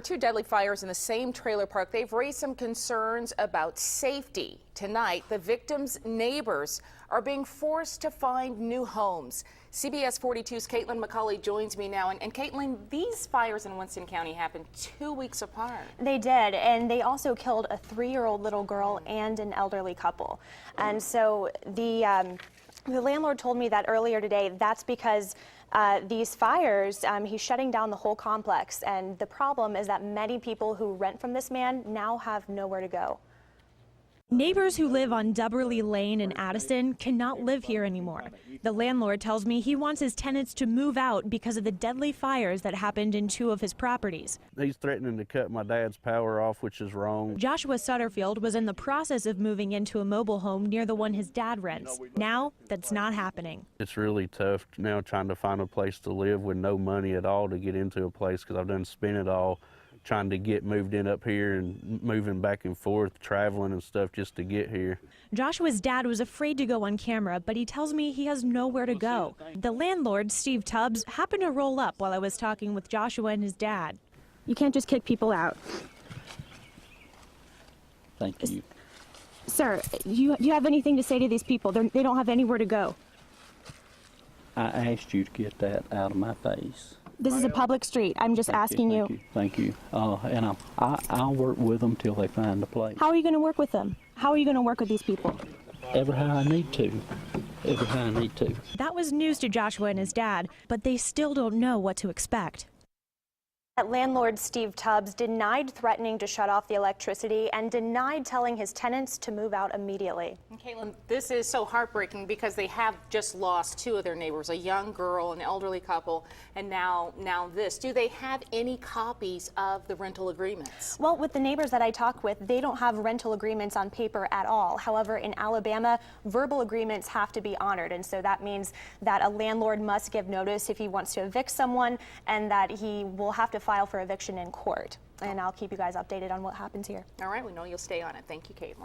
Over two deadly fires in the same trailer park, they've raised some concerns about safety. Tonight, the victims' neighbors are being forced to find new homes. CBS 42's Caitlin McCauley joins me now. And Caitlin, these fires in Winston County happened 2 weeks apart. They did, and they also killed a 3-year-old little girl and an elderly couple. And so the landlord told me that earlier today. That's because these fires, he's shutting down the whole complex, and the problem is that many people who rent from this man now have nowhere to go. Neighbors who live on Dubberly Lane in Addison cannot live here anymore. The landlord tells me he wants his tenants to move out because of the deadly fires that happened in 2 of his properties. He's threatening to cut my dad's power off, which is wrong. Joshua Sutterfield was in the process of moving into a mobile home near the one his dad rents. Now, that's not happening. It's really tough now trying to find a place to live with no money at all to get into a place, because I've done spent it all trying to get moved in up here and moving back and forth, traveling and stuff just to get here. Joshua's dad was afraid to go on camera, but he tells me he has nowhere to go. The landlord, Steve Tubbs, happened to roll up while I was talking with Joshua and his dad. You can't just kick people out. Thank you. Sir, do you have anything to say to these people? They don't have anywhere to go. I asked you to get that out of my face. This is a public street. I'm just asking you. Thank you. And I'll work with them till they find a place. How are you going to work with them? How are you going to work with these people? Every how I need to. Every how I need to. That was news to Joshua and his dad, but they still don't know what to expect. Landlord Steve Tubbs denied threatening to shut off the electricity and denied telling his tenants to move out immediately. And Caitlin, this is so heartbreaking because they have just lost 2 of their neighbors, a young girl, an elderly couple, and now this. Do they have any copies of the rental agreements? Well, with the neighbors that I talk with, they don't have rental agreements on paper at all. However, in Alabama, verbal agreements have to be honored, and so that means that a landlord must give notice if he wants to evict someone, and that he will have to file for eviction in court. And I'll keep you guys updated on what happens here. All right, we know you'll stay on it. Thank you, Caitlin.